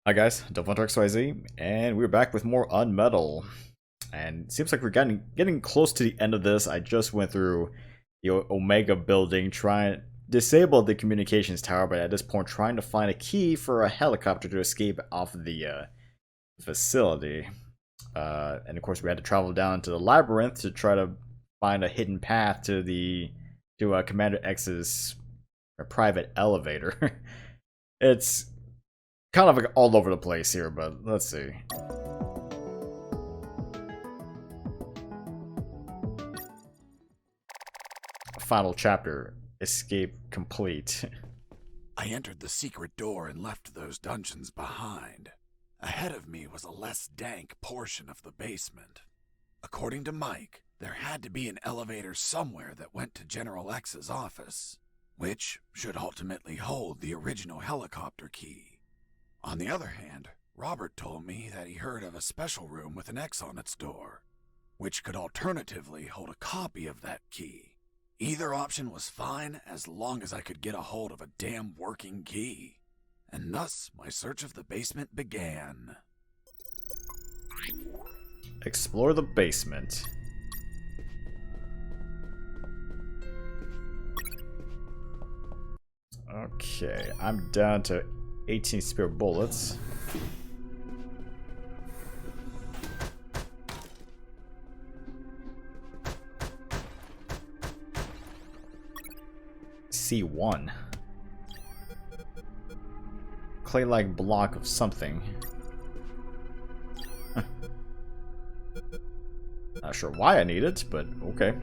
Hi guys, DevilHunterXYZ, and we're back with more UnMetal. And it seems like we're getting close to the end of this. I just went through the Omega building, trying to disable the communications tower, but at this point trying to find a key for a helicopter to escape off of the facility. And of course we had to travel down to the labyrinth to try to find a hidden path to Commander X's private elevator. It's kind of like all over the place here, but let's see. Final chapter. Escape complete. I entered the secret door and left those dungeons behind. Ahead of me was a less dank portion of the basement. According to Mike, there had to be an elevator somewhere that went to General X's office, which should ultimately hold the original helicopter key. On the other hand, Robert told me that he heard of a special room with an X on its door, which could alternatively hold a copy of that key. Either option was fine as long as I could get a hold of a damn working key. And thus, my search of the basement began. Explore the basement. Okay, I'm down to 18 spare bullets. C1. Clay-like block of something. Not sure why I need it, but okay.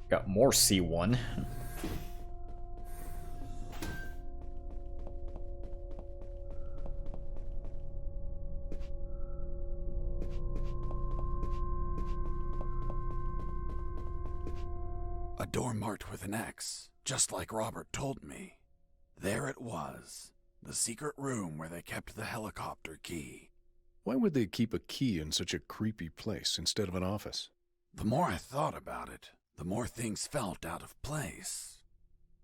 Got more C1. A door marked with an X, just like Robert told me. There it was, the secret room where they kept the helicopter key. Why would they keep a key in such a creepy place instead of an office? The more I thought about it, the more things felt out of place.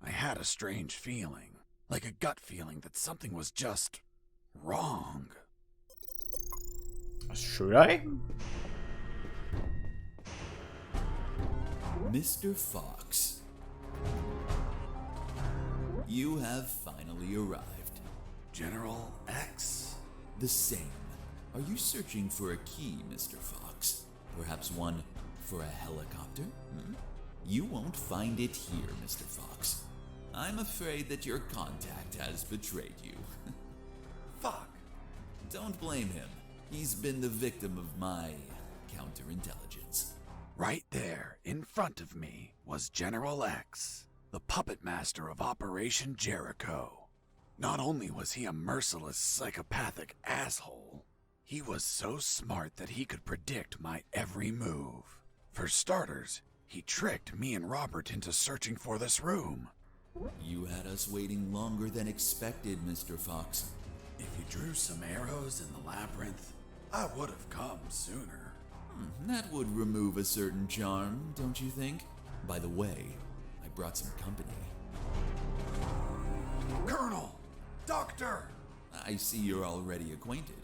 I had a strange feeling, like a gut feeling that something was just wrong. Should I? Mr. Fox, you have finally arrived. General X? The same. Are you searching for a key, Mr. Fox? Perhaps one for a helicopter? You won't find it here, Mr. Fox. I'm afraid that your contact has betrayed you. Fuck. Don't blame him. He's been the victim of my counterintelligence. Right there, in front of me, was General X, the puppet master of Operation Jericho. Not only was he a merciless, psychopathic asshole, he was so smart that he could predict my every move. For starters, he tricked me and Robert into searching for this room. You had us waiting longer than expected, Mr. Fox. If you drew some arrows in the labyrinth, I would have come sooner. That would remove a certain charm, don't you think? By the way, I brought some company. Colonel! Doctor! I see you're already acquainted.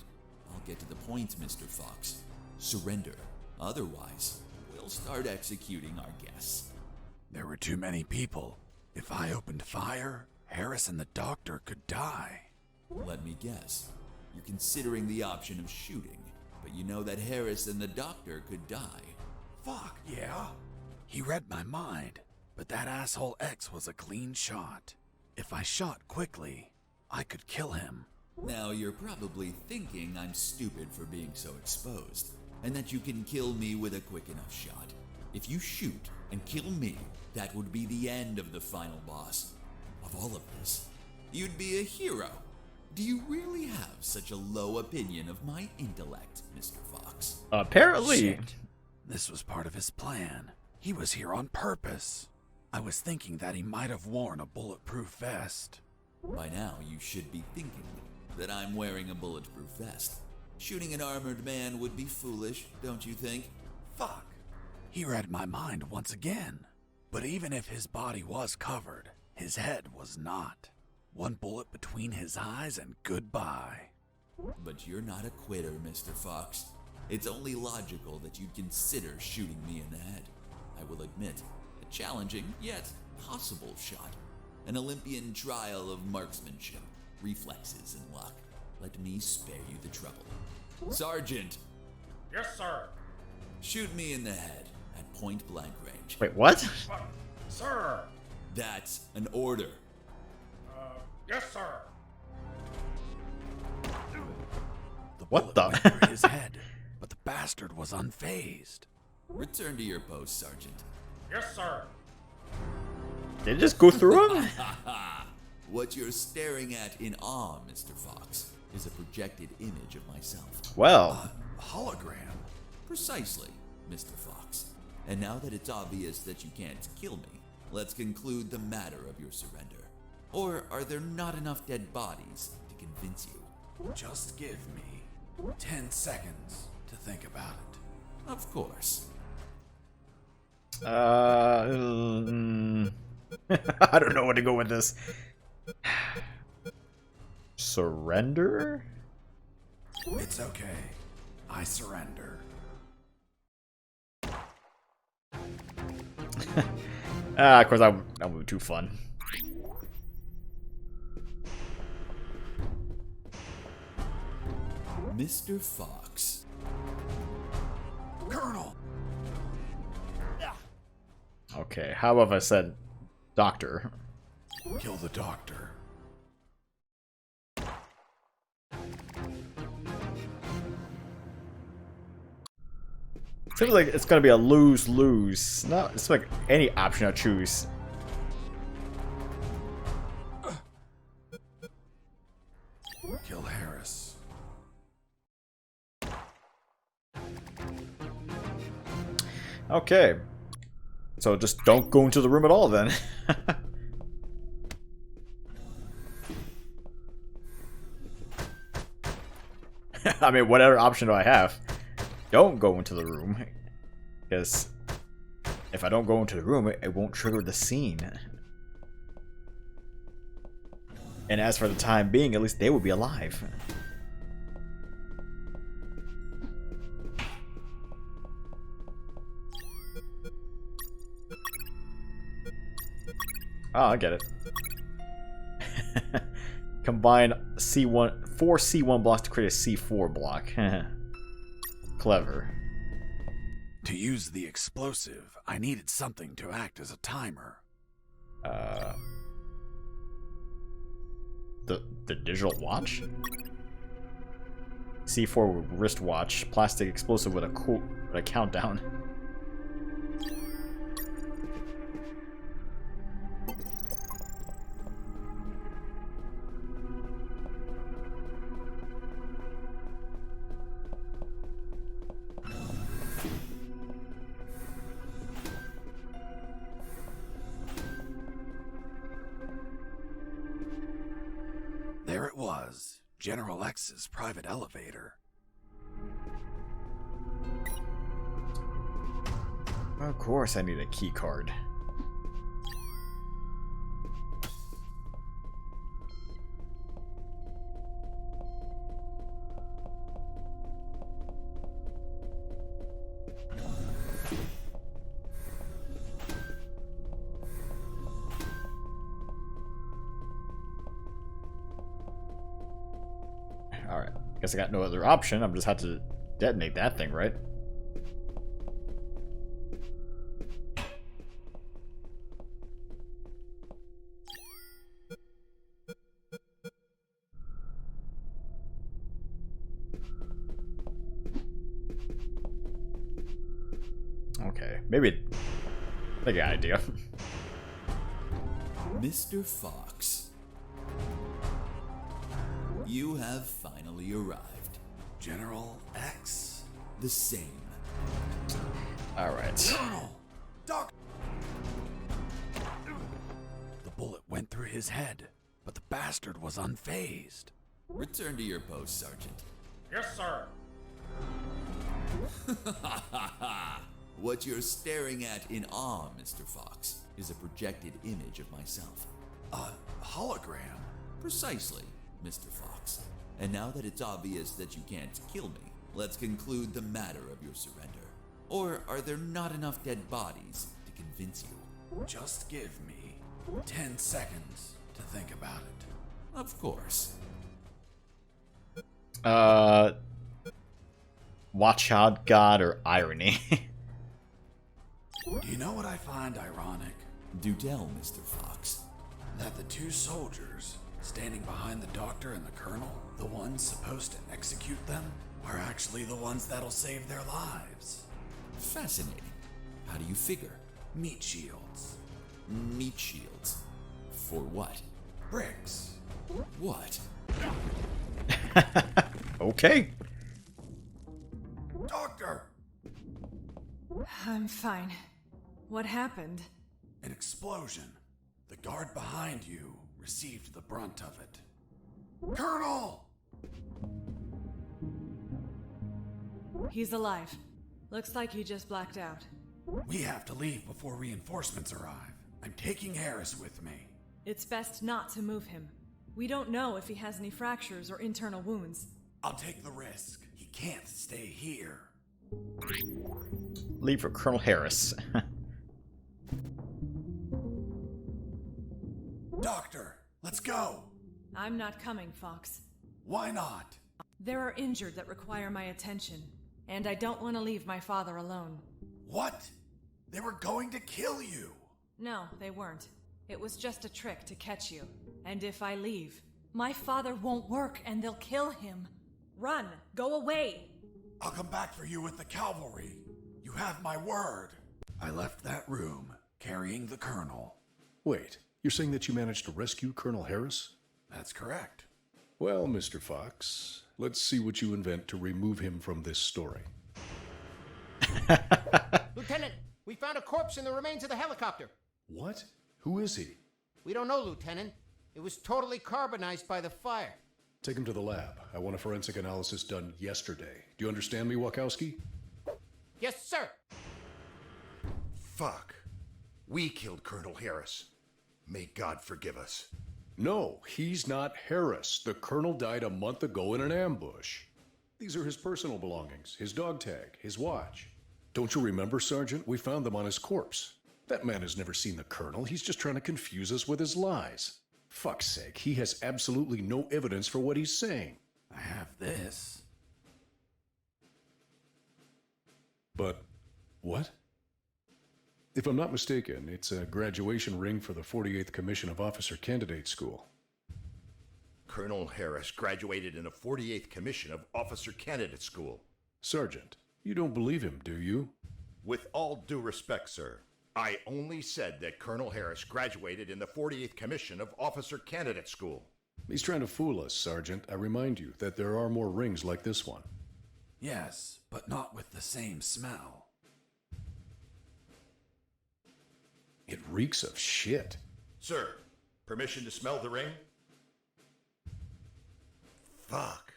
I'll get to the point, Mr. Fox. Surrender. Otherwise, we'll start executing our guests. There were too many people. If I opened fire, Harris and the doctor could die. Let me guess. You're considering the option of shooting, but you know that Harris and the doctor could die. Fuck, yeah. He read my mind, but that asshole X was a clean shot. If I shot quickly, I could kill him. Now you're probably thinking I'm stupid for being so exposed, and that you can kill me with a quick enough shot. If you shoot and kill me, that would be the end of the final boss. Of all of this, you'd be a hero. Do you really have such a low opinion of my intellect, Mr. Fox? Apparently. Shit. This was part of his plan. He was here on purpose. I was thinking that he might have worn a bulletproof vest. By now, you should be thinking that I'm wearing a bulletproof vest. Shooting an armored man would be foolish, don't you think? Fuck. He read my mind once again. But even if his body was covered, his head was not. One bullet between his eyes and goodbye. But you're not a quitter, Mr. Fox. It's only logical that you'd consider shooting me in the head. I will admit, a challenging, yet possible shot. An Olympian trial of marksmanship, reflexes, and luck. Let me spare you the trouble. Sergeant! Yes, sir. Shoot me in the head at point blank range. Wait, what? Sir. That's an order. Yes, sir. The What bullet the- went through his head, but the bastard was unfazed. Return to your post, Sergeant. Yes, sir. Did it just go through him? What you're staring at in awe, Mr. Fox, is a projected image of myself. Well, Hologram. Precisely, Mr. Fox. And now that it's obvious that you can't kill me, let's conclude the matter of your surrender. Or are there not enough dead bodies to convince you? Just give me 10 seconds to think about it. Of course. I don't know where to go with this. Surrender? It's okay. I surrender. Of course, that would be too fun. Mr. Fox. Colonel! Okay, how have I said doctor? Kill the doctor. Seems like it's gonna be a lose-lose. No, it's like any option I choose. Kill Harris. Okay. So just don't go into the room at all then. I mean, whatever option do I have? Don't go into the room. Because if I don't go into the room, it won't trigger the scene. And as for the time being, at least they will be alive. Oh, I get it. Combine four C1 blocks to create a C4 block. Clever. To use the explosive, I needed something to act as a timer. The digital watch? C4 wristwatch, plastic explosive with a countdown. There it was, General X's private elevator. Of course I need a key card. Alright, guess I got no other option. I'm just had to detonate that thing, right? Okay, maybe I got an idea. Mr. Fox. You have finally arrived. General X? The same. Alright. Colonel! Doc! The bullet went through his head, but the bastard was unfazed. Return to your post, Sergeant. Yes, sir. What you're staring at in awe, Mr. Fox, is a projected image of myself. A hologram? Precisely, Mr. Fox. And now that it's obvious that you can't kill me, let's conclude the matter of your surrender. Or are there not enough dead bodies to convince you? Just give me 10 seconds to think about it. Of course. Watch out, God, or irony. Do you know what I find ironic? Do tell, Mr. Fox. That the two soldiers standing behind the doctor and the colonel, the ones supposed to execute them, are actually the ones that'll save their lives. Fascinating. How do you figure? Meat shields. Meat shields. For what? Bricks. What? Okay. Doctor! I'm fine. What happened? An explosion. The guard behind you received the brunt of it. Colonel! He's alive. Looks like he just blacked out. We have to leave before reinforcements arrive. I'm taking Harris with me. It's best not to move him. We don't know if he has any fractures or internal wounds. I'll take the risk. He can't stay here. Leave for Colonel Harris. Doctor, let's go! I'm not coming, Fox. Why not? There are injured that require my attention, and I don't want to leave my father alone. What? They were going to kill you! No, they weren't. It was just a trick to catch you. And if I leave, my father won't work and they'll kill him. Run! Go away! I'll come back for you with the cavalry. You have my word. I left that room, carrying the colonel. Wait, you're saying that you managed to rescue Colonel Harris? That's correct. Well, Mr. Fox, let's see what you invent to remove him from this story. Lieutenant, we found a corpse in the remains of the helicopter. What? Who is he? We don't know, Lieutenant. It was totally carbonized by the fire. Take him to the lab. I want a forensic analysis done yesterday. Do you understand me, Wachowski? Yes, sir. Fuck. We killed Colonel Harris. May God forgive us. No, he's not Harris. The colonel died a month ago in an ambush. These are his personal belongings, his dog tag, his watch. Don't you remember, Sergeant? We found them on his corpse. That man has never seen the colonel. He's just trying to confuse us with his lies. Fuck's sake, he has absolutely no evidence for what he's saying. I have this. But what? If I'm not mistaken, it's a graduation ring for the 48th Commission of Officer Candidate School. Colonel Harris graduated in the 48th Commission of Officer Candidate School. Sergeant, you don't believe him, do you? With all due respect, sir, I only said that Colonel Harris graduated in the 48th Commission of Officer Candidate School. He's trying to fool us, Sergeant. I remind you that there are more rings like this one. Yes, but not with the same smell. It reeks of shit. Sir, permission to smell the ring? Fuck.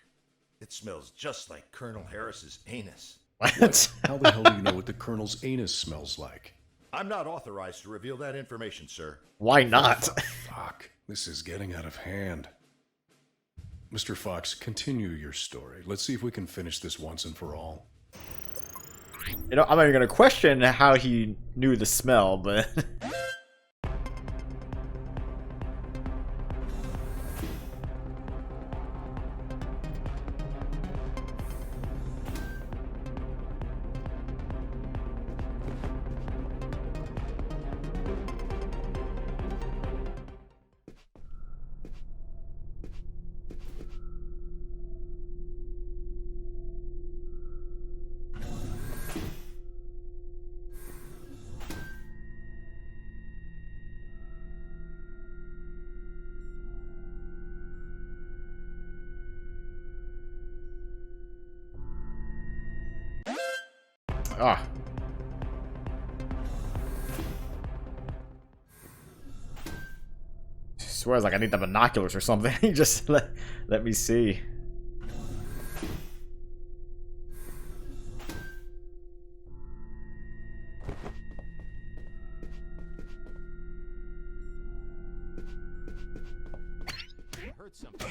It smells just like Colonel Harris's anus. What? How the hell do you know what the colonel's anus smells like? I'm not authorized to reveal that information, sir. Why not? Fuck, this is getting out of hand. Mr. Fox, continue your story. Let's see if we can finish this once and for all. You know, I'm not even gonna question how he knew the smell, but ah. swears like I need the binoculars or something. He just let me see. Heard something.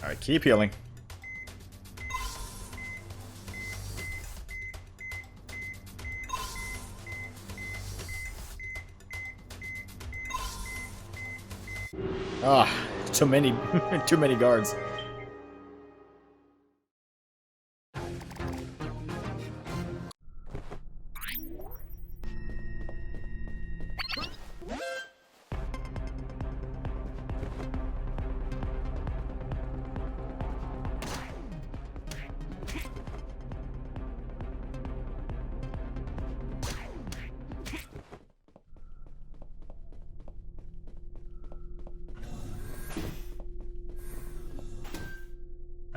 Alright, keep healing. Ah, too many, too many guards.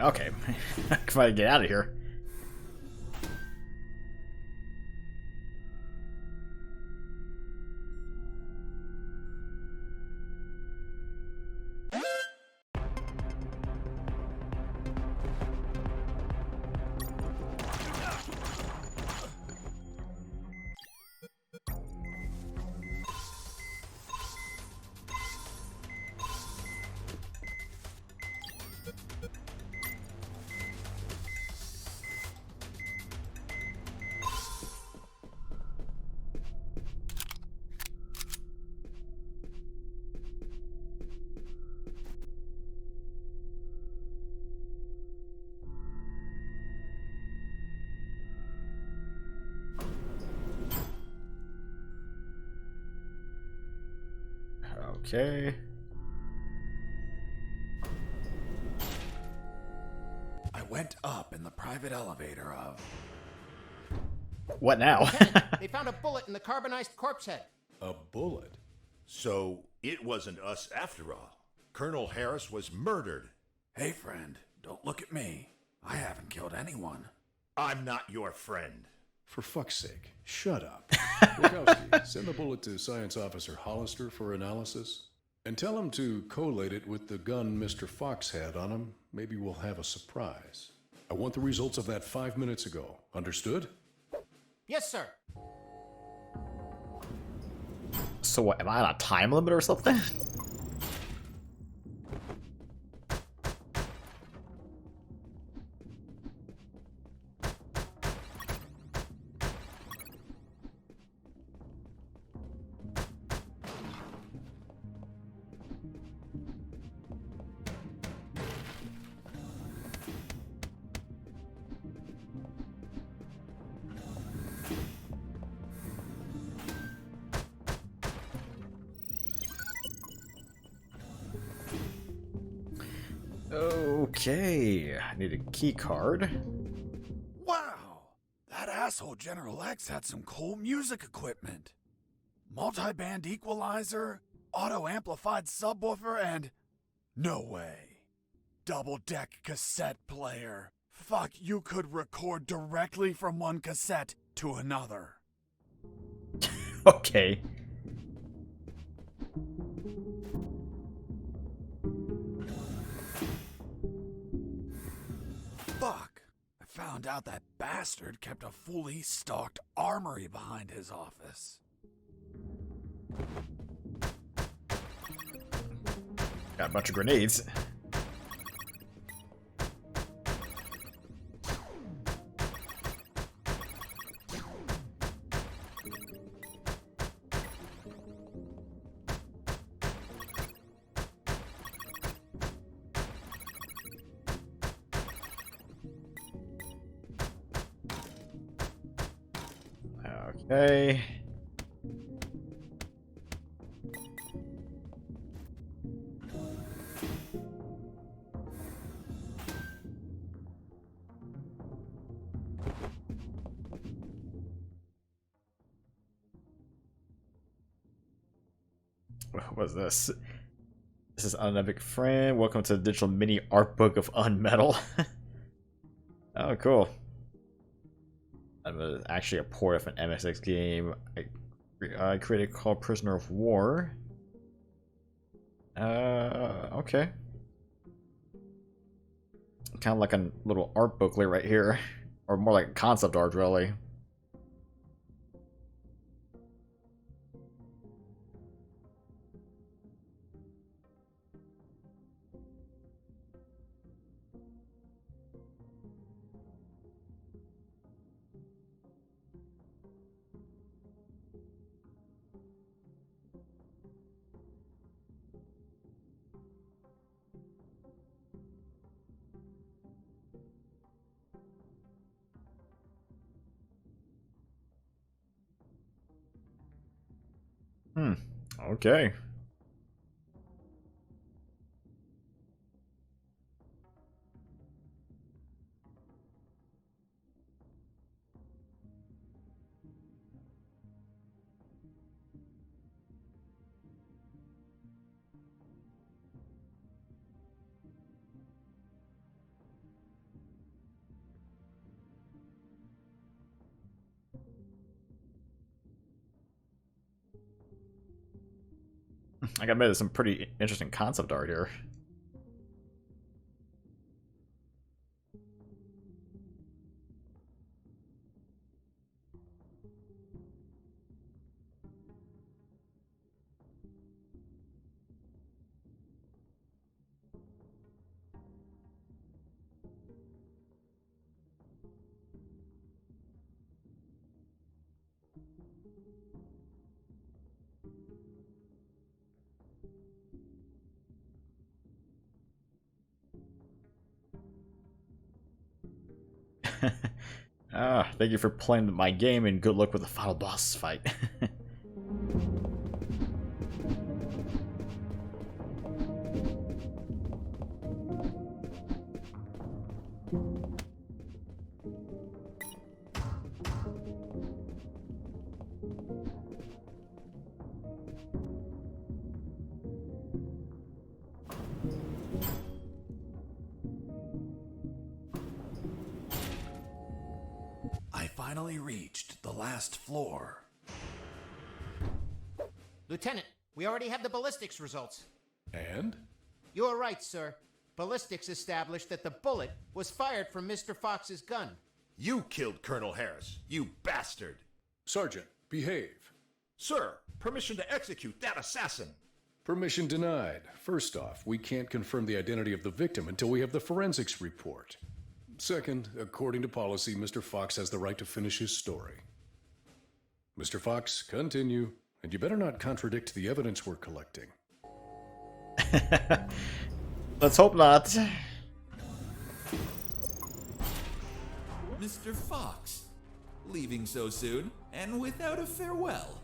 Okay, if I get out of here. Okay. I went up in the private elevator of... What now? Lieutenant, they found a bullet in the carbonized corpse head. A bullet? So it wasn't us after all. Colonel Harris was murdered. Hey, friend, don't look at me. I haven't killed anyone. I'm not your friend. For fuck's sake, shut up. Wachowski, send the bullet to Science Officer Hollister for analysis. And tell him to collate it with the gun Mr. Fox had on him. Maybe we'll have a surprise. I want the results of that 5 minutes ago. Understood? Yes, sir. So what, am I on a time limit or something? Okay, I need a key card. Wow! That asshole General X had some cool music equipment. Multi-band equalizer, auto-amplified subwoofer, and... no way. Double-deck cassette player. Fuck, you could record directly from one cassette to another. Okay. Fuck. I found out that bastard kept a fully stocked armory behind his office. Got a bunch of grenades. Okay. What was this? This is Unepic Friend. Welcome to the digital mini art book of UnMetal. Oh, cool. Actually a port of an MSX game I created called Prisoner of War. Okay. Kind of like a little art booklet right here. Or more like concept art, really. Okay. I gotta admit, there's some pretty interesting concept art here. Thank you for playing my game and good luck with the final boss fight. I finally reached the last floor. Lieutenant, we already have the ballistics results. And? You are right, sir. Ballistics established that the bullet was fired from Mr. Fox's gun. You killed Colonel Harris, you bastard! Sergeant, behave. Sir, permission to execute that assassin! Permission denied. First off, we can't confirm the identity of the victim until we have the forensics report. Second, according to policy, Mr. Fox has the right to finish his story. Mr. Fox, continue. And you better not contradict the evidence we're collecting. Let's hope not. Mr. Fox, leaving so soon and without a farewell.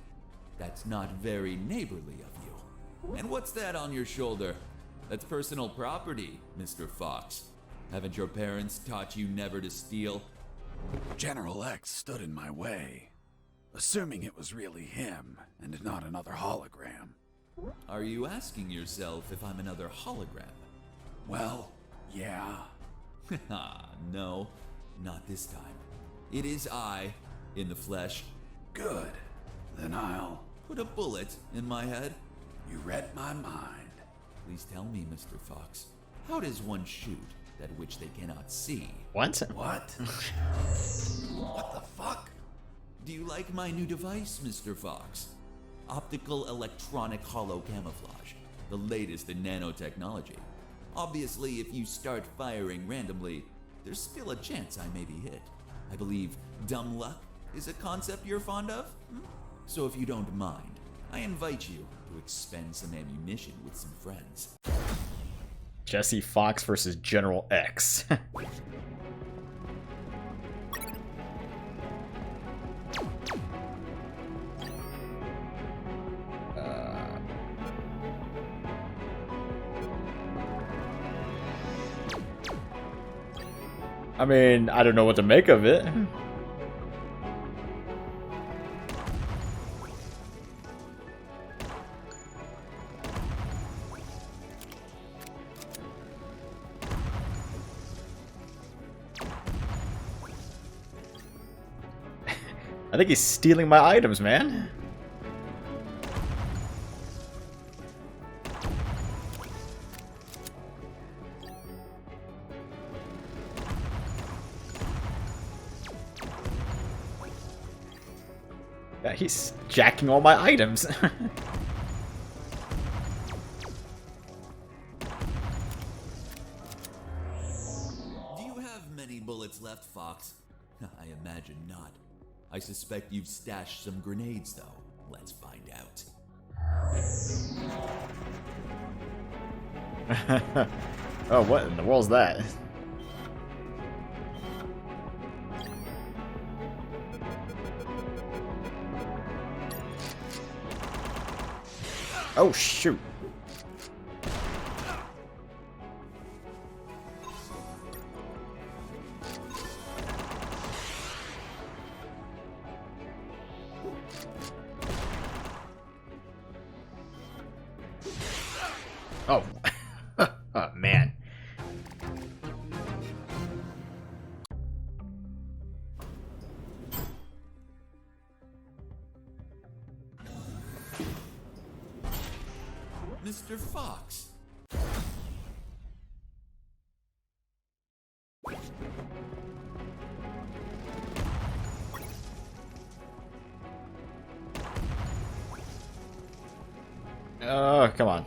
That's not very neighborly of you. And what's that on your shoulder? That's personal property, Mr. Fox. Haven't your parents taught you never to steal? General X stood in my way, assuming it was really him and not another hologram. Are you asking yourself if I'm another hologram? Well, yeah. No, not this time. It is I, in the flesh. Good. Then I'll... Put a bullet in my head. You read my mind. Please tell me, Mr. Fox, how does one shoot that which they cannot see? What? What? What the fuck? Do you like my new device, Mr. Fox? Optical electronic hollow camouflage, the latest in nanotechnology. Obviously, if you start firing randomly, there's still a chance I may be hit. I believe dumb luck is a concept you're fond of? So if you don't mind, I invite you to expend some ammunition with some friends. Jesse Fox versus General X. I mean, I don't know what to make of it. I think he's stealing my items, man. Yeah, he's jacking all my items. Do you have many bullets left, Fox? I imagine not. I suspect you've stashed some grenades, though. Let's find out. Oh, what in the world's that? Oh, shoot. Oh. Oh, man. Mr. Fox. Oh, come on.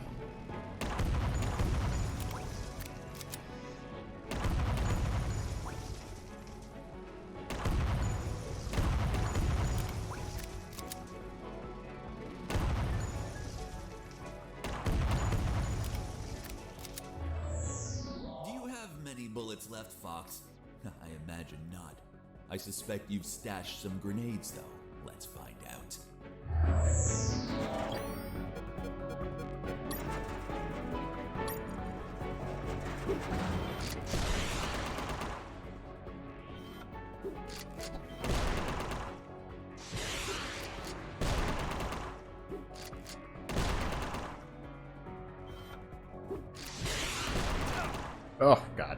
Bullets left, Fox? I imagine not. I suspect you've stashed some grenades, though. Let's find out. Oh, God.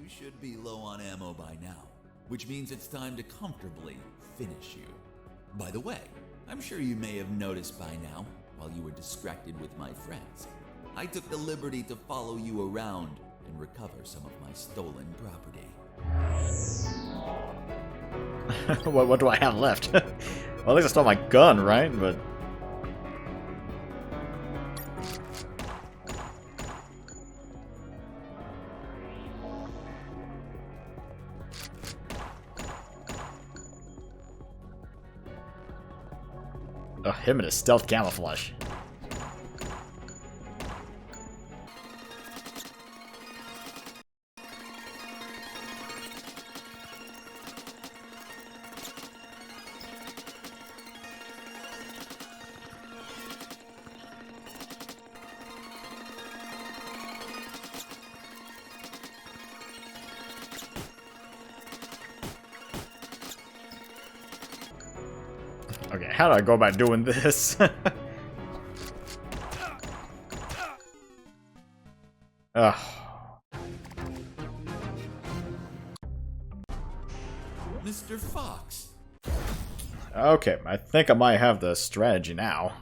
Should be low on ammo by now, which means it's time to comfortably finish you. By the way, I'm sure you may have noticed by now, while you were distracted with my friends, I took the liberty to follow you around and recover some of my stolen property. What do I have left? Well, at least I stole my gun, right? But oh, him and his stealth camouflage. Okay, how do I go about doing this? Ugh. Mr. Fox. Okay, I think I might have the strategy now.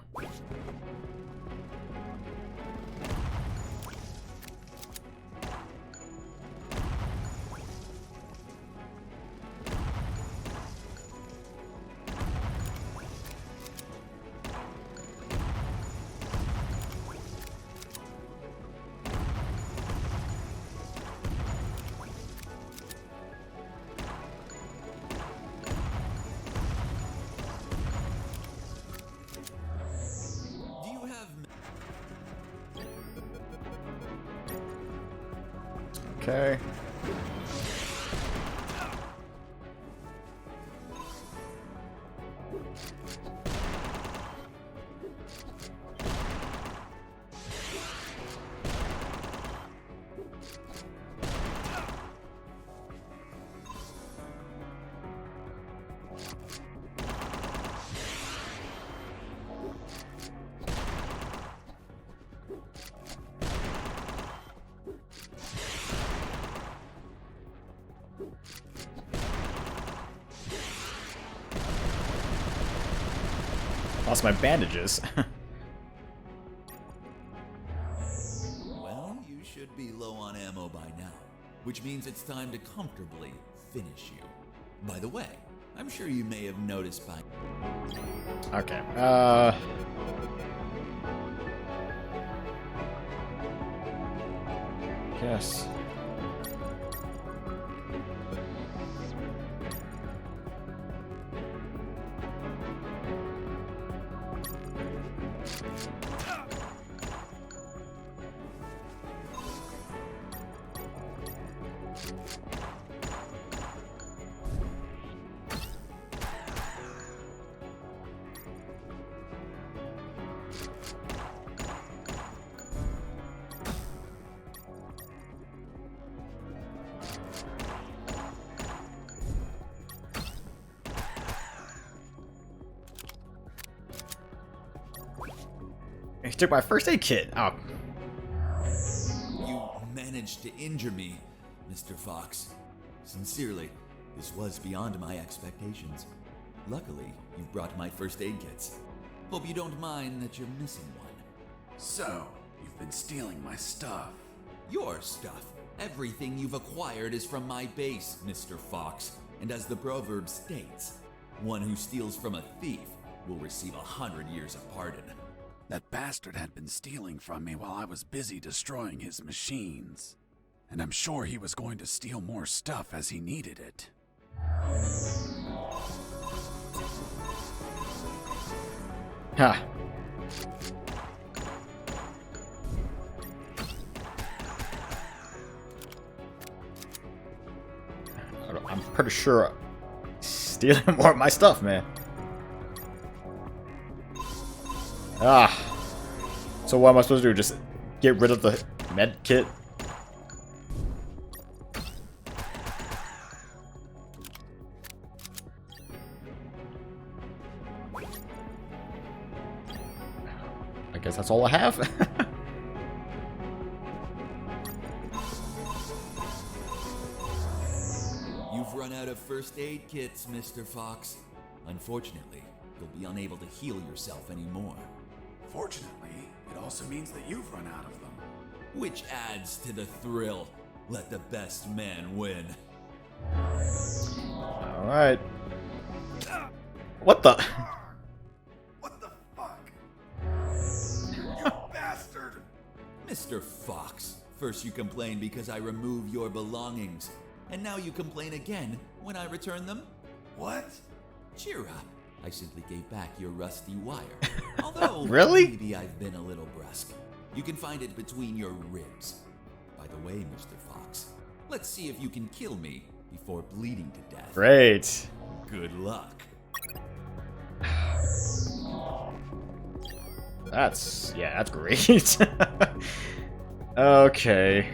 Okay. Lost my bandages. Well, you should be low on ammo by now, which means it's time to comfortably finish you. By the way, I'm sure you may have noticed by... Okay, Guess. He took my first aid kit. Oh. You managed to injure me, Mr. Fox. Sincerely, this was beyond my expectations. Luckily, you brought my first aid kits. Hope you don't mind that you're missing one. So, you've been stealing my stuff. Your stuff. Everything you've acquired is from my base, Mr. Fox. And as the proverb states, one who steals from a thief will receive 100 years of pardon. That bastard had been stealing from me while I was busy destroying his machines. And I'm sure he was going to steal more stuff as he needed it. Huh. I'm pretty sure stealing more of my stuff, man. Ah. So what am I supposed to do? Just get rid of the med kit? I guess that's all I have. You've run out of first aid kits, Mr. Fox. Unfortunately, you'll be unable to heal yourself anymore. Fortunately, it also means that you've run out of them. Which adds to the thrill. Let the best man win. Alright. What the? What the fuck? You bastard! Mr. Fox, first you complain because I remove your belongings, and now you complain again when I return them? What? Cheer up. I simply gave back your rusty wire. Although, Really? maybe I've been a little brusque. You can find it between your ribs. By the way, Mr. Fox, let's see if you can kill me before bleeding to death. Great. Good luck. That's great. Okay.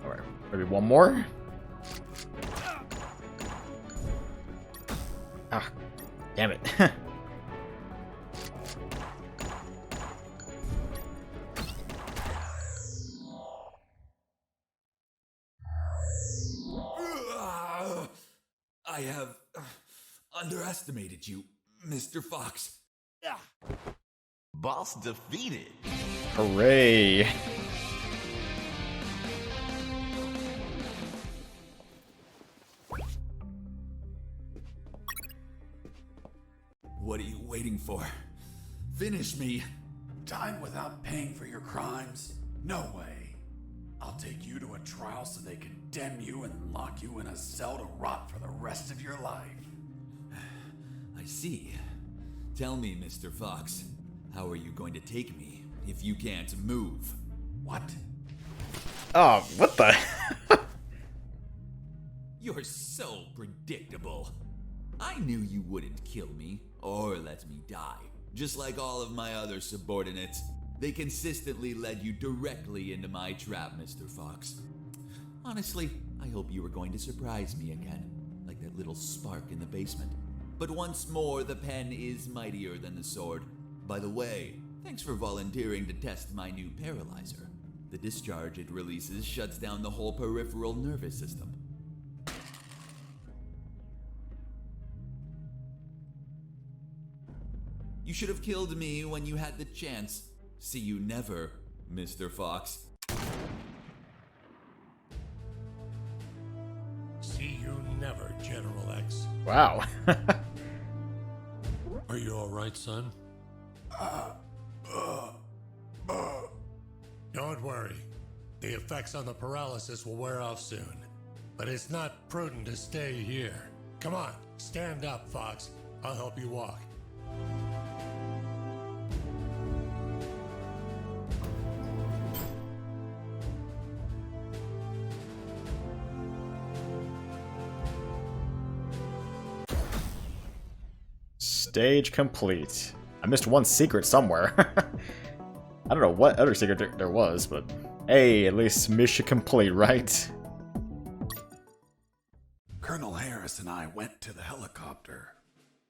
Alright, maybe one more? Ah, damn it. I have underestimated you, Mr. Fox. Boss defeated. Hooray. What are you waiting for? Finish me. Time without paying for your crimes? No way. I'll take you to a trial so they condemn you and lock you in a cell to rot for the rest of your life. I see. Tell me, Mr. Fox, how are you going to take me if you can't move? What? Oh, what the? You're so predictable. I knew you wouldn't kill me or let me die. Just like all of my other subordinates, they consistently led you directly into my trap, Mr. Fox. Honestly, I hope you were going to surprise me again, like that little spark in the basement. But once more, the pen is mightier than the sword. By the way, thanks for volunteering to test my new paralyzer. The discharge it releases shuts down the whole peripheral nervous system. You should have killed me when you had the chance. See you never, Mr. Fox. See you never, General X. Wow. Are you alright, son? Don't worry. The effects on the paralysis will wear off soon. But it's not prudent to stay here. Come on, stand up, Fox. I'll help you walk. Stage complete. I missed one secret somewhere. I don't know what other secret there was, but hey, at least mission complete, right? Colonel Harris and I went to the helicopter.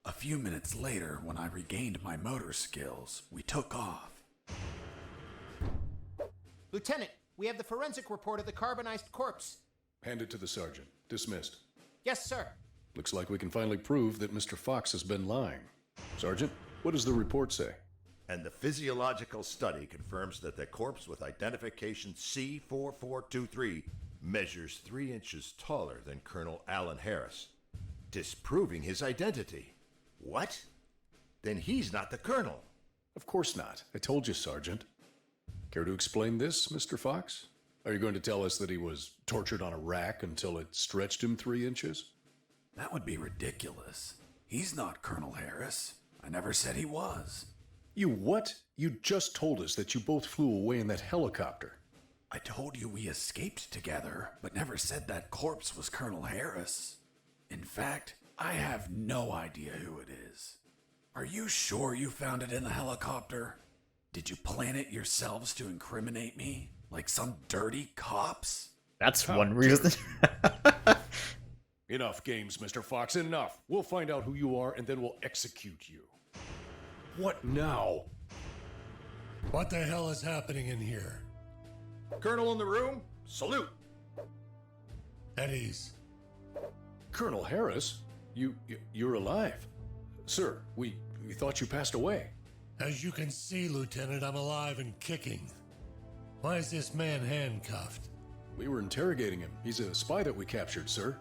A few minutes later, when I regained my motor skills, we took off. Lieutenant, we have the forensic report of the carbonized corpse. Hand it to the sergeant. Dismissed. Yes, sir. Looks like we can finally prove that Mr. Fox has been lying. Sergeant, what does the report say? And the physiological study confirms that the corpse with identification C4423 measures 3 inches taller than Colonel Alan Harris, disproving his identity. What? Then he's not the colonel. Of course not. I told you, Sergeant. Care to explain this, Mr. Fox? Are you going to tell us that he was tortured on a rack until it stretched him 3 inches? That would be ridiculous. He's not Colonel Harris. I never said he was. You what? You just told us that you both flew away in that helicopter. I told you we escaped together, but never said that corpse was Colonel Harris. In fact, I have no idea who it is. Are you sure you found it in the helicopter? Did you plan it yourselves to incriminate me? Like some dirty cops? That's one reason. Enough games, Mr. Fox, enough. We'll find out who you are and then we'll execute you. What now? What the hell is happening in here? Colonel in the room? Salute! At ease. Colonel Harris? You're alive. Sir, we thought you passed away. As you can see, Lieutenant, I'm alive and kicking. Why is this man handcuffed? We were interrogating him. He's a spy that we captured, sir.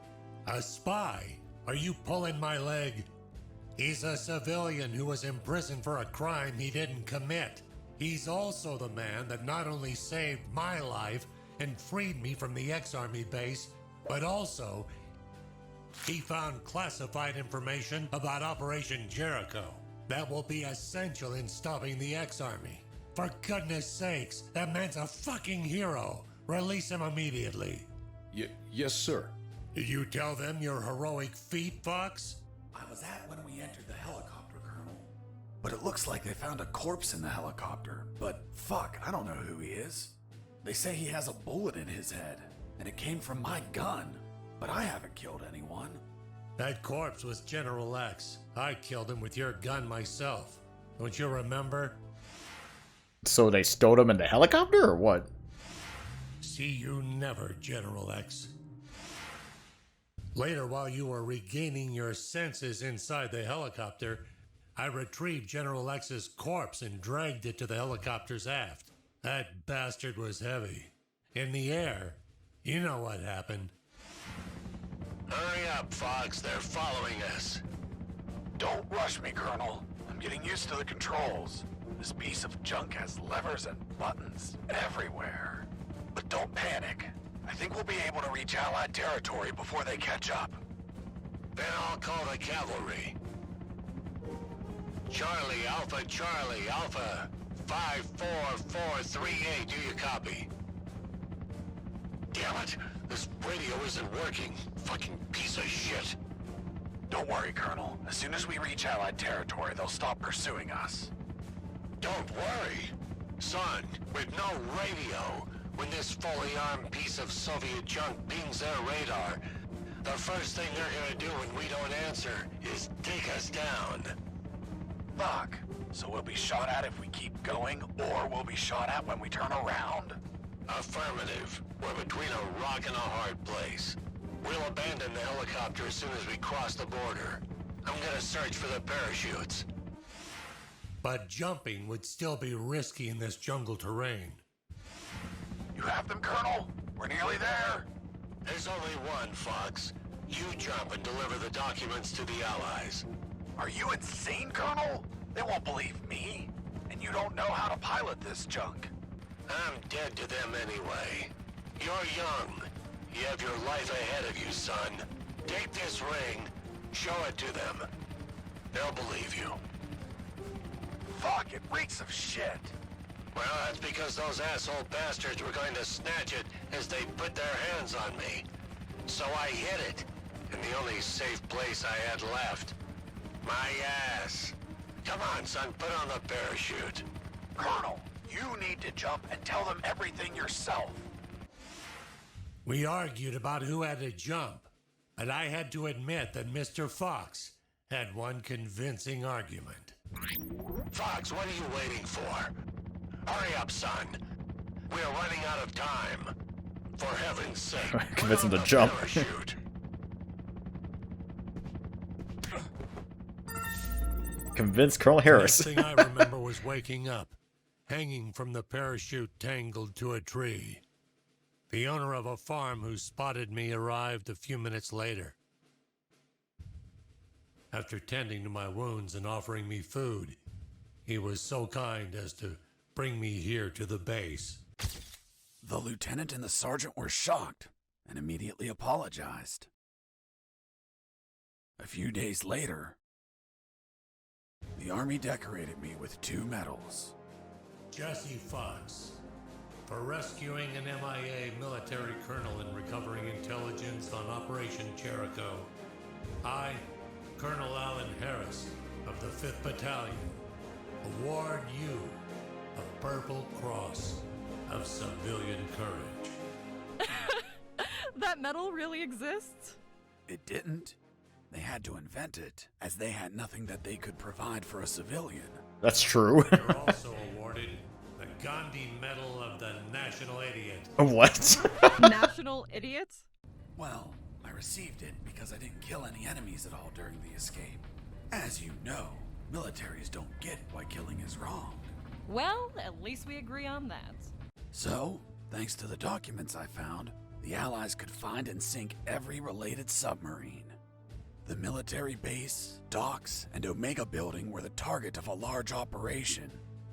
A spy? Are you pulling my leg? He's a civilian who was imprisoned for a crime he didn't commit. He's also the man that not only saved my life and freed me from the X-Army base, but also he found classified information about Operation Jericho that will be essential in stopping the X-Army. For goodness sakes, that man's a fucking hero. Release him immediately. Yes, sir. Did you tell them your heroic feat, Fox? I was at when we entered the helicopter, Colonel. But it looks like they found a corpse in the helicopter. But fuck, I don't know who he is. They say he has a bullet in his head, and it came from my gun. But I haven't killed anyone. That corpse was General X. I killed him with your gun myself. Don't you remember? So they stowed him in the helicopter, or what? See you never, General X. Later, while you were regaining your senses inside the helicopter, I retrieved General X's corpse and dragged it to the helicopter's aft. That bastard was heavy. In the air, you know what happened. Hurry up, Fox. They're following us. Don't rush me, Colonel. getting used to the controls. This piece of junk has levers and buttons everywhere. But don't panic. I think we'll be able to reach Allied territory before they catch up. Then I'll call the cavalry. Charlie, Alpha, 54438, do you copy? Damn it, this radio isn't working. Fucking piece of shit. Don't worry, Colonel. As soon as we reach Allied territory, they'll stop pursuing us. Don't worry. Son, with no radio, when this fully armed piece of Soviet junk pings their radar, the first thing they're gonna do when we don't answer is take us down. Fuck. So we'll be shot at if we keep going, or we'll be shot at when we turn around? Affirmative. We're between a rock and a hard place. We'll abandon the helicopter as soon as we cross the border. I'm gonna search for the parachutes. But jumping would still be risky in this jungle terrain. You have them, Colonel? We're nearly there. There's only one, Fox. You jump and deliver the documents to the Allies. Are you insane, Colonel? They won't believe me. And you don't know how to pilot this junk. I'm dead to them anyway. You're young. You have your life ahead of you, son. Take this ring. Show it to them. They'll believe you. Fuck, it reeks of shit. Well, that's because those asshole bastards were going to snatch it as they put their hands on me. So I hid it in the only safe place I had left. My ass. Come on, son, put on the parachute. Colonel, you need to jump and tell them everything yourself. We argued about who had to jump, and I had to admit that Mr. Fox had one convincing argument. Fox, what are you waiting for? Hurry up, son. We are running out of time. For heaven's sake, Convince him put to on the jump. parachute. Convince Colonel Harris. The next thing I remember was waking up, hanging from the parachute tangled to a tree. The owner of a farm who spotted me arrived a few minutes later. After tending to my wounds and offering me food, he was so kind as to bring me here to the base. The lieutenant and the sergeant were shocked and immediately apologized. A few days later, the Army decorated me with 2 medals. Jesse Fox, for rescuing an MIA military colonel and recovering intelligence on Operation Jericho. I, Colonel Alan Harris of the 5th Battalion, award you the Purple Cross of Civilian Courage. That medal really exists? It didn't. They had to invent it, as they had nothing that they could provide for a civilian. That's true. You're also awarded the Gandhi Medal of the National Idiot. What? National idiots? Well, I received it because I didn't kill any enemies at all during the escape. As you know, militaries don't get why killing is wrong. Well, at least we agree on that. So, thanks to the documents I found, the Allies could find and sink every related submarine. The military base, docks, and Omega building were the target of a large operation.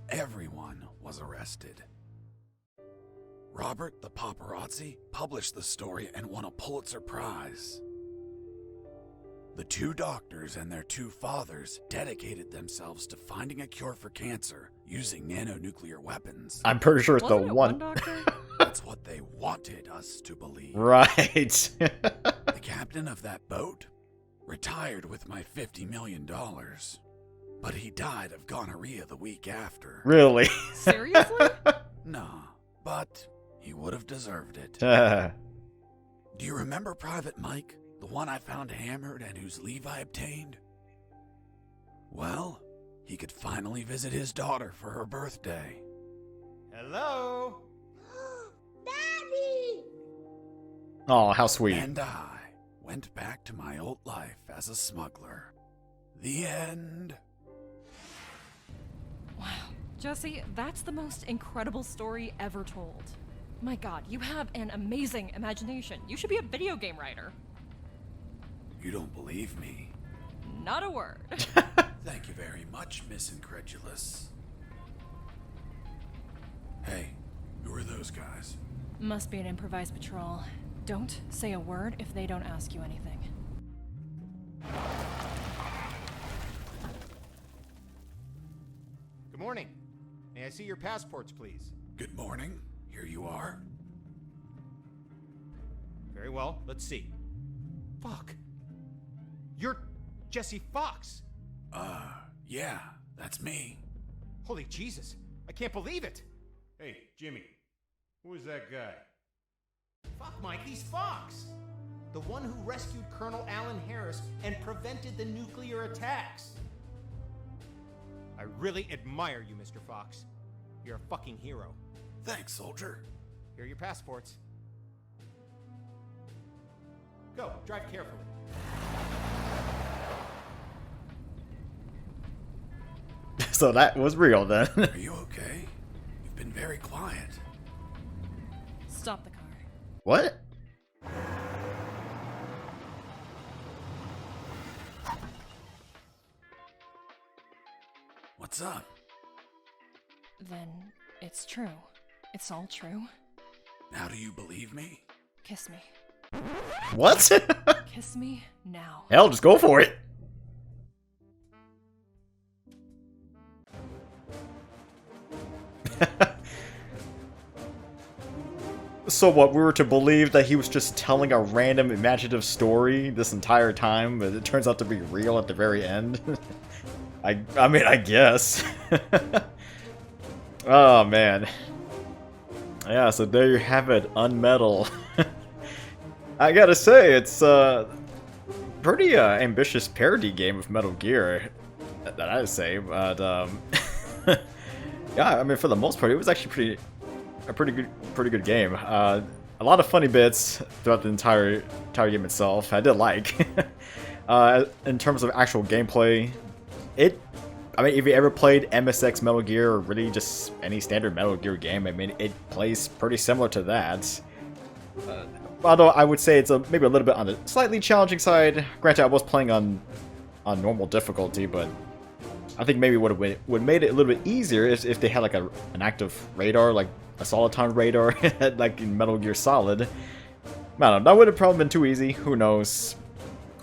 Everyone was arrested. Robert the paparazzi published the story and won a Pulitzer Prize. The 2 doctors and their 2 fathers dedicated themselves to finding a cure for cancer using nanonuclear weapons. I'm pretty sure it's the Wasn't it one. doctor? That's what they wanted us to believe. Right. The captain of that boat retired with my $50 million. But he died of gonorrhea the week after. Really? Seriously? Nah, but he would have deserved it. Uh, Do you remember Private Mike? The one I found hammered and whose leave I obtained? Well, he could finally visit his daughter for her birthday. Hello? oh, how sweet. And I went back to my old life as a smuggler. The end. Wow. Jesse, that's the most incredible story ever told. My god, you have an amazing imagination. You should be a video game writer. You don't believe me? Not a word. Thank you very much, Miss Incredulous. Hey, who are those guys? Must be an improvised patrol. Don't say a word if they don't ask you anything. Good morning. May I see your passports, please? Good morning. Here you are. Very well. Let's see. Fuck. You're Jesse Fox. Yeah, that's me. Holy Jesus. I can't believe it. Hey, Jimmy. Who is that guy? Fuck, Mike, he's Fox. The one who rescued Colonel Alan Harris and prevented the nuclear attacks. I really admire you, Mr. Fox. You're a fucking hero. Thanks, soldier. Here are your passports. Go, drive carefully. So that was real then. Are you okay? You've been very quiet. Stop the car. What? What's up? Then it's true. It's all true. Now do you believe me? Kiss me. What? Kiss me now. Hell, just go for it. So what, we were to believe that he was just telling a random imaginative story this entire time, but it turns out to be real at the very end? I mean, I guess. Oh, man. Yeah, so there you have it, UnMetal. I gotta say, it's a pretty ambitious parody game of Metal Gear, that I'd say, but yeah, I mean, for the most part, it was actually a pretty good game. A lot of funny bits throughout the entire game itself. I did like. In terms of actual gameplay, I mean, if you ever played MSX Metal Gear, or really just any standard Metal Gear game, I mean, it plays pretty similar to that. Although I would say it's maybe a little bit on the slightly challenging side. Granted, I was playing on normal difficulty, but I think maybe would made it a little bit easier if they had like an active radar, like a Soliton radar, like in Metal Gear Solid. I don't know, that would have probably been too easy. Who knows?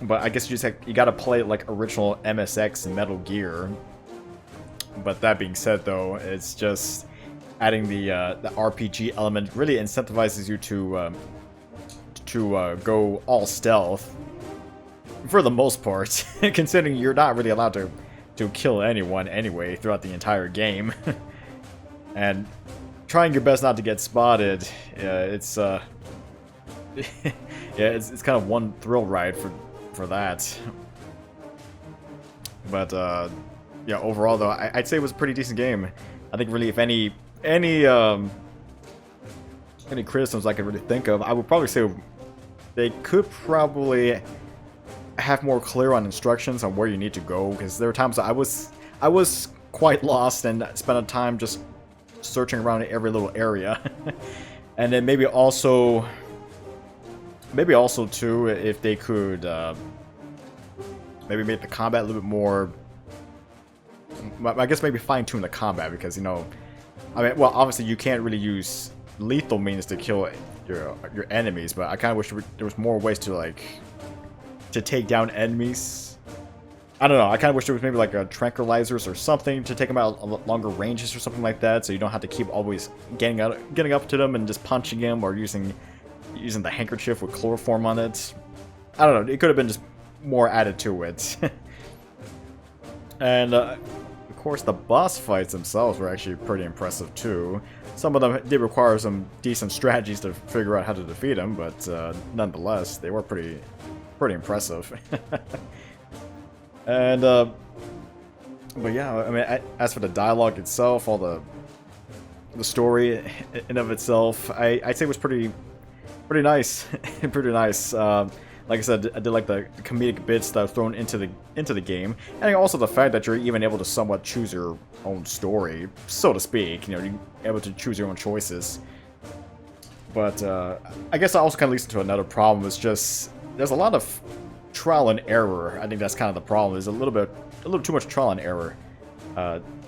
But I guess you gotta play like original MSX Metal Gear. But that being said, though, it's just adding the RPG element really incentivizes you to go all stealth for the most part, considering you're not really allowed to kill anyone anyway throughout the entire game. And trying your best not to get spotted, it's yeah, it's kind of one thrill ride for that. But yeah, overall though, I'd say it was a pretty decent game. I think really, if any criticisms I could really think of, I would probably say they could probably have more clear on instructions on where you need to go, because there were times that I was quite lost and spent a time just searching around in every little area. And then maybe also too, if they could maybe make the combat a little bit more, I guess maybe fine-tune the combat, because, you know, I mean, well, obviously you can't really use lethal means to kill your enemies, but I kind of wish there was more ways to take down enemies. I don't know, I kind of wish there was maybe like a tranquilizers or something to take them out at longer ranges or something like that, so you don't have to keep always getting up to them and just punching them, or using the handkerchief with chloroform on it. I don't know, it could have been just more added to it. And of course the boss fights themselves were actually pretty impressive too. Some of them did require some decent strategies to figure out how to defeat them, but nonetheless, they were pretty impressive. And but yeah, I mean, as for the dialogue itself, all the story in and of itself, I'd say it was pretty nice. Pretty nice. Like I said, I did like the comedic bits that were thrown into the game, and also the fact that you're even able to somewhat choose your own story, so to speak. You know, you're able to choose your own choices. But I guess that also kind of leads into another problem. It's just there's a lot of trial and error. I think that's kind of the problem. There's a little bit a little too much trial and error.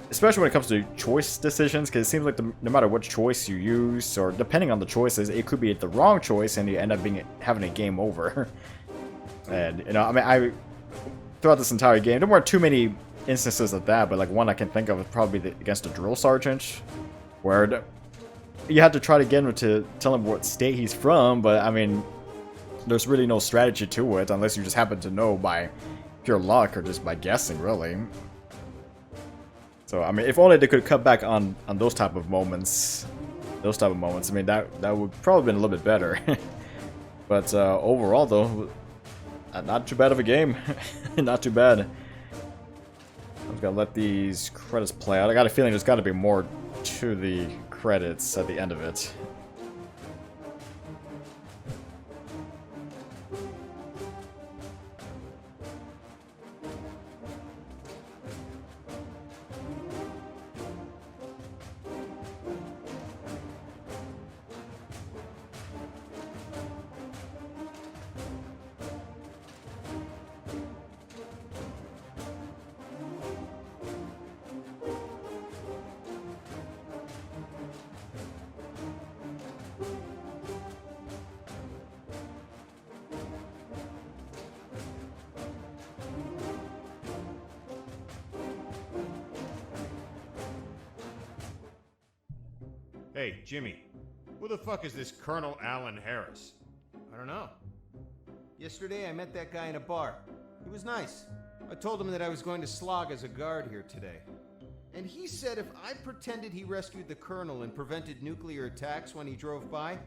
Especially when it comes to choice decisions, because it seems like no matter what choice you use, or depending on the choices, it could be the wrong choice and you end up having a game over. And, you know, I mean, throughout this entire game, there weren't too many instances of that, but like one I can think of is probably against a drill sergeant, where you had to try to get him to tell him what state he's from, but I mean, there's really no strategy to it unless you just happen to know by pure luck or just by guessing, really. So, I mean, if only they could cut back on those type of moments. I mean, that would probably been a little bit better. But overall, though, not too bad of a game. Not too bad. I'm just gonna let these credits play out. I got a feeling there's got to be more to the credits at the end of it. Hey, Jimmy, who the fuck is this Colonel Alan Harris? I don't know. Yesterday I met that guy in a bar. He was nice. I told him that I was going to slog as a guard here today. And he said if I pretended he rescued the Colonel and prevented nuclear attacks when he drove by,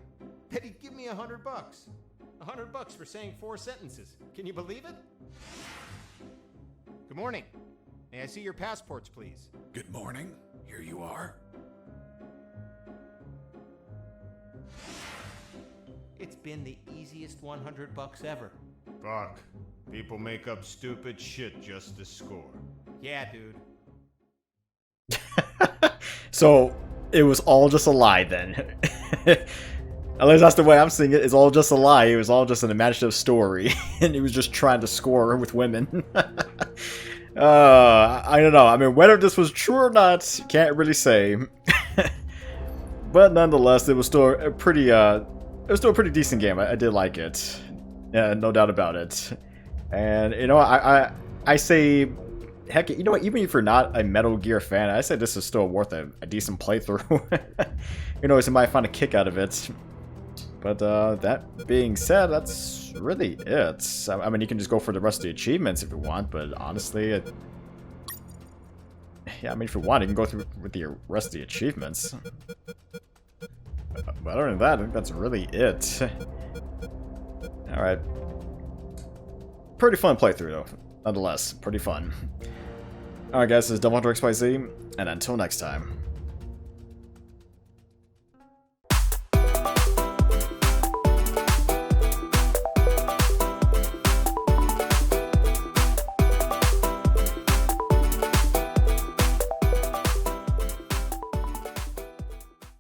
that he'd give me $100. $100 for saying 4 sentences. Can you believe it? Good morning. May I see your passports, please? Good morning. Here you are. It's been the easiest $100 ever. Fuck. People make up stupid shit just to score. Yeah, dude. So, it was all just a lie then. At least that's the way I'm seeing it. It's all just a lie. It was all just an imaginative story. And he was just trying to score with women. I don't know. I mean, whether this was true or not, can't really say. But nonetheless, it was still a pretty decent game. I did like it. Yeah, no doubt about it. And, you know, I say, heck, you know what, even if you're not a Metal Gear fan, I say this is still worth a decent playthrough. You know, you might find a kick out of it. But that being said, that's really it. I mean, you can just go for the rest of the achievements if you want, but honestly, yeah, I mean, if you want, you can go through with the rest of the achievements. But other than that, I think that's really it. Alright. Pretty fun playthrough, though. Nonetheless, pretty fun. Alright, guys, this is DevilHunterXYZ, and until next time.